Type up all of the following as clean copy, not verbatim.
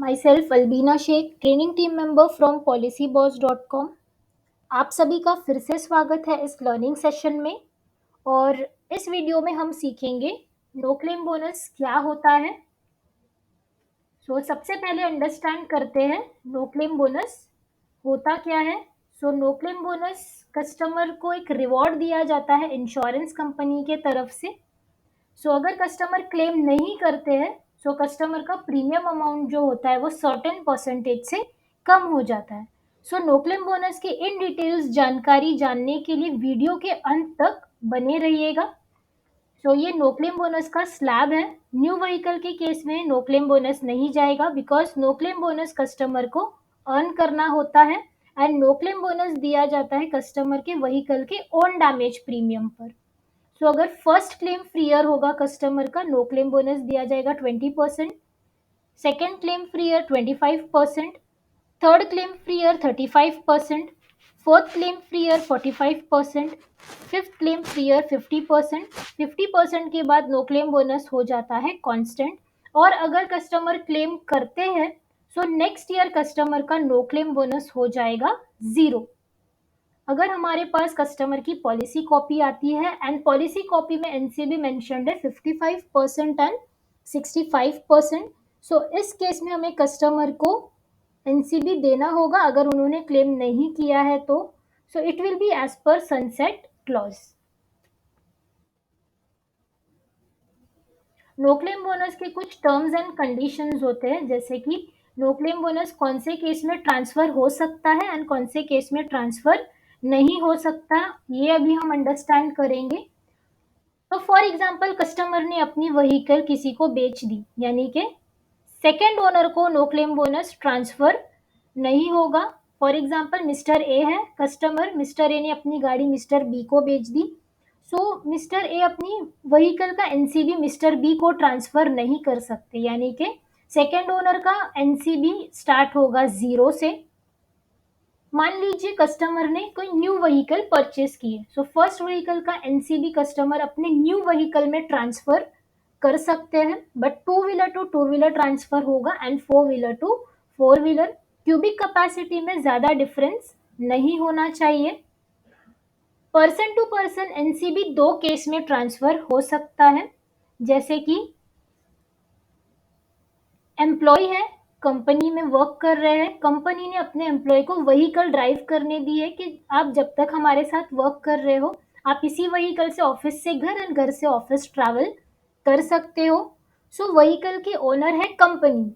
myself Albina Sheikh, training team member from policyboss.com। आप सभी का फिर से स्वागत है इस लर्निंग सेशन में। और इस वीडियो में हम सीखेंगे नो क्लेम बोनस क्या होता है। सबसे पहले अंडरस्टैंड करते हैं नो क्लेम बोनस होता क्या है। नो क्लेम बोनस कस्टमर को एक रिवॉर्ड दिया जाता है इंश्योरेंस कंपनी के तरफ से। अगर कस्टमर क्लेम नहीं करते हैं कस्टमर का प्रीमियम अमाउंट जो होता है वो सर्टेन परसेंटेज से कम हो जाता है। नो क्लेम बोनस की इन डिटेल्स जानकारी जानने के लिए वीडियो के अंत तक बने रहिएगा। ये नो क्लेम बोनस का स्लैब है। न्यू व्हीकल के केस में नो क्लेम बोनस नहीं जाएगा because no claim bonus customer को अर्न करना होता है एंड नो क्लेम बोनस दिया जाता है कस्टमर के व्हीकल के ओन डैमेज प्रीमियम पर। अगर फर्स्ट क्लेम फ्री ईयर होगा कस्टमर का, नो क्लेम बोनस दिया जाएगा 20%, second claim free year 25%, third claim free year 35%, fourth claim free year 45%, fifth claim free year 50%। 50% के बाद नो क्लेम बोनस हो जाता है कांस्टेंट। और अगर कस्टमर क्लेम करते हैं नेक्स्ट ईयर कस्टमर का नो क्लेम बोनस हो जाएगा 0। अगर हमारे पास कस्टमर की पॉलिसी कॉपी आती है एंड पॉलिसी कॉपी में एनसीबी मेंशन्ड है 55% एंड 65%, इस केस में हमें कस्टमर को एनसीबी देना होगा अगर उन्होंने क्लेम नहीं किया है तो। It will be as per sunset clause. No claim bonus के कुछ टर्म्स एंड कंडीशंस होते हैं, जैसे कि नो क्लेम बोनस कौन से केस में ट्रांसफर हो सकता है एंड कौन से केस में ट्रांसफर नहीं हो सकता, ये अभी हम अंडरस्टैंड करेंगे। फॉर एग्जाम्पल कस्टमर ने अपनी व्हीकल किसी को बेच दी, यानी कि सेकेंड ओनर को नो क्लेम बोनस ट्रांसफर नहीं होगा। फॉर एग्जाम्पल मिस्टर ए है कस्टमर, मिस्टर ए ने अपनी गाड़ी मिस्टर बी को बेच दी। मिस्टर ए अपनी व्हीकल का एनसीबी मिस्टर बी को ट्रांसफर नहीं कर सकते, यानी कि सेकेंड ओनर का एनसीबी स्टार्ट होगा 0 से। मान लीजिए कस्टमर ने कोई न्यू व्हीकल परचेस की है, फर्स्ट व्हीकल का एनसीबी कस्टमर अपने न्यू व्हीकल में ट्रांसफर कर सकते हैं, but two wheeler to two wheeler transfer होगा and four wheeler to four wheeler. Cubic capacity में ज्यादा डिफरेंस नहीं होना चाहिए। Person to person NCB 2 case में ट्रांसफर हो सकता है, जैसे कि एम्प्लॉय है, कंपनी में वर्क कर रहे हैं, कंपनी ने अपने एम्प्लॉय को व्हीकल ड्राइव करने दी है कि आप जब तक हमारे साथ वर्क कर रहे हो आप इसी व्हीकल से ऑफिस से घर एंड घर से ऑफिस ट्रैवल कर सकते हो। व्हीकल के ओनर है कंपनी,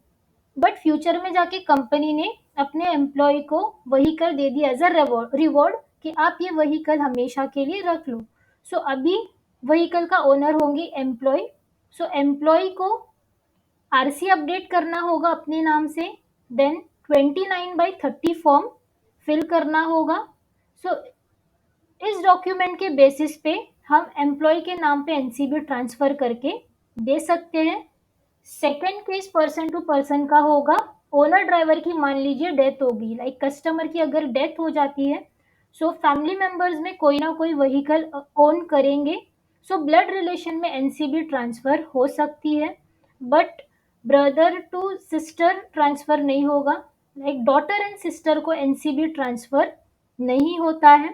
बट फ्यूचर में जाके कंपनी ने अपने एम्प्लॉय को व्हीकल दे दिया एज अ रिवॉर्ड कि आप ये व्हीकल हमेशा के लिए रख लो। अभी व्हीकल का ओनर होंगे एम्प्लॉय। एम्प्लॉय को आरसी अपडेट करना होगा अपने नाम से, देन 29/30 फॉर्म फिल करना होगा। इस डॉक्यूमेंट के बेसिस पे हम एम्प्लॉय के नाम पे एनसीबी ट्रांसफर करके दे सकते हैं। Second case person to person का होगा। ओनर ड्राइवर की मान लीजिए डेथ होगी, लाइक कस्टमर की अगर डेथ हो जाती है फैमिली मेंबर्स में कोई ना कोई व्हीकल ओन करेंगे, ब्लड रिलेशन में एनसीबी ट्रांसफर हो सकती है, but brother to sister transfer नहीं होगा। लाइक डॉटर एंड सिस्टर को एनसीबी ट्रांसफर नहीं होता है।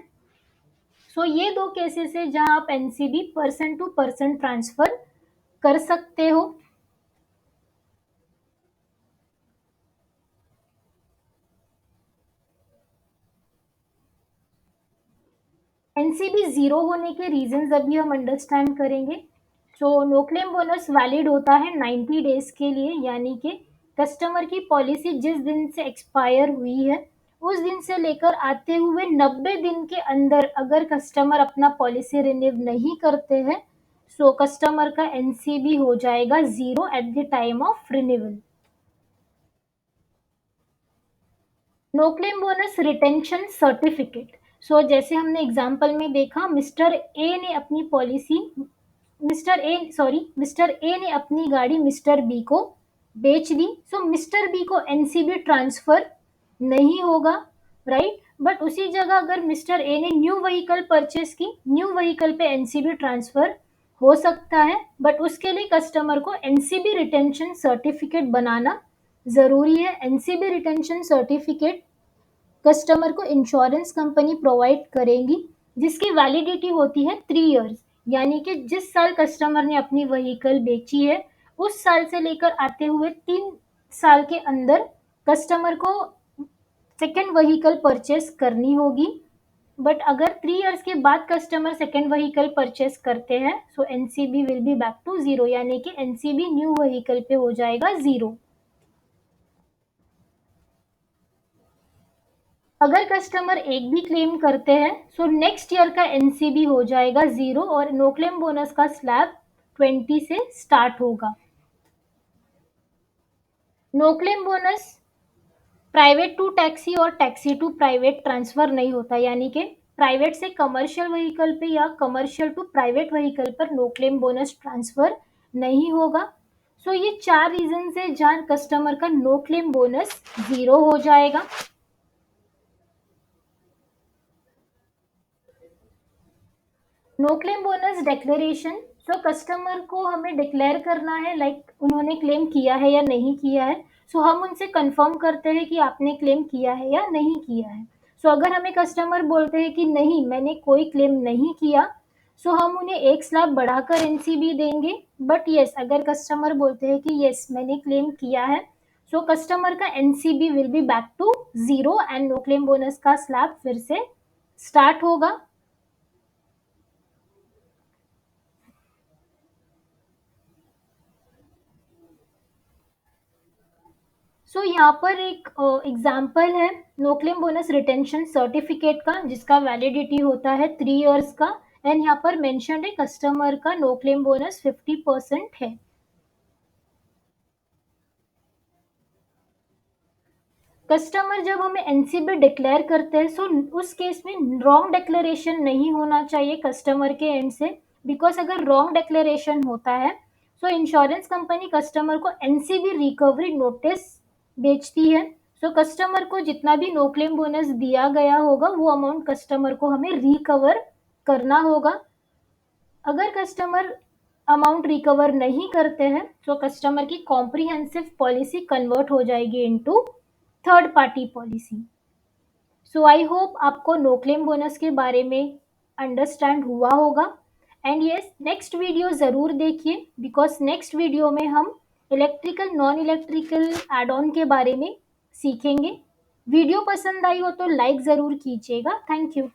ये 2 केसेस है जहां आप NCB person to person transfer कर सकते हो। एनसीबी 0 होने के रीजंस अभी हम अंडरस्टैंड करेंगे। नो क्लेम बोनस वैलिड होता है 90 डेज के लिए, यानी कि कस्टमर की पॉलिसी जिस दिन से एक्सपायर हुई है उस दिन से लेकर आते हुए 90 दिन के अंदर अगर कस्टमर अपना पॉलिसी रिन्यू नहीं करते हैं कस्टमर का एनसीबी हो जाएगा 0 at the time of renewal. No claim bonus retention certificate. जैसे हमने एग्जाम्पल में देखा, मिस्टर ए ने अपनी गाड़ी मिस्टर बी को बेच दी। मिस्टर बी को एनसीबी ट्रांसफर नहीं होगा, राइट। बट उसी जगह अगर मिस्टर ए ने न्यू व्हीकल परचेस की, न्यू व्हीकल पे एनसीबी ट्रांसफर हो सकता है, बट उसके लिए कस्टमर को एनसीबी रिटेंशन सर्टिफिकेट बनाना ज़रूरी है। एनसीबी रिटेंशन सर्टिफिकेट कस्टमर को इंश्योरेंस कंपनी प्रोवाइड करेगी, जिसकी वैलिडिटी होती है 3 इयर्स, यानी कि जिस साल कस्टमर ने अपनी व्हीकल बेची है, उस साल से लेकर आते हुए 3 साल के अंदर कस्टमर को सेकंड व्हीकल परचेस करनी होगी। बट अगर 3 इयर्स के बाद कस्टमर सेकंड व्हीकल परचेस करते हैं, so NCB will be back to zero, यानी कि एनसीबी न्यू व्हीकल पे हो जाएगा ज़ीरो। अगर कस्टमर एक भी क्लेम करते हैं, सो नेक्स्ट ईयर का एनसीबी हो जाएगा ज़ीरो और नो क्लेम बोनस का स्लैब 20 से स्टार्ट होगा। No claim bonus private to taxi और टैक्सी टू प्राइवेट ट्रांसफर नहीं होता, यानी कि प्राइवेट से कमर्शियल व्हीकल पे या कमर्शियल टू प्राइवेट व्हीकल पर नो क्लेम बोनस ट्रांसफर नहीं होगा। सो ये 4 रीजन है जहां कस्टमर का नो क्लेम बोनस ज़ीरो हो जाएगा। No claim bonus declaration, so customer को हमें डिक्लेयर करना है लाइक उन्होंने क्लेम किया है या नहीं किया है। सो हम उनसे कंफर्म करते हैं कि आपने क्लेम किया है या नहीं किया है। सो अगर हमें कस्टमर बोलते हैं कि नहीं मैंने कोई क्लेम नहीं किया, सो हम उन्हें एक स्लैब बढ़ाकर एनसीबी देंगे। बट यस, अगर कस्टमर बोलते हैं कि यस मैंने क्लेम किया है, सो कस्टमर का NCB will be back to zero and no claim bonus का स्लैब फिर से स्टार्ट होगा। सो यहाँ पर एक एग्जाम्पल है no claim bonus retention certificate का, जिसका वैलिडिटी होता है 3 इयर्स का। एंड यहाँ पर मेंशन है कस्टमर का नो क्लेम बोनस 50% है। कस्टमर जब हमें एनसीबी डिक्लेयर करते हैं, सो उस केस में रॉन्ग डिक्लेरेशन नहीं होना चाहिए कस्टमर के एंड से। बिकॉज अगर रॉन्ग डिक्लेरेशन होता है, सो इंश्योरेंस कंपनी कस्टमर को एनसीबी रिकवरी नोटिस बेचती है। सो कस्टमर को जितना भी नो क्लेम बोनस दिया गया होगा वो अमाउंट कस्टमर को हमें रिकवर करना होगा। अगर कस्टमर अमाउंट रिकवर नहीं करते हैं, तो कस्टमर की कॉम्प्रिहेंसिव पॉलिसी कन्वर्ट हो जाएगी into third party policy. So I hope आपको नो क्लेम बोनस के बारे में अंडरस्टैंड हुआ होगा। एंड यस, नेक्स्ट वीडियो ज़रूर देखिए, बिकॉज नेक्स्ट वीडियो में हम electrical non electrical add on के बारे में सीखेंगे। वीडियो पसंद आई हो तो लाइक ज़रूर कीजिएगा। Thank you.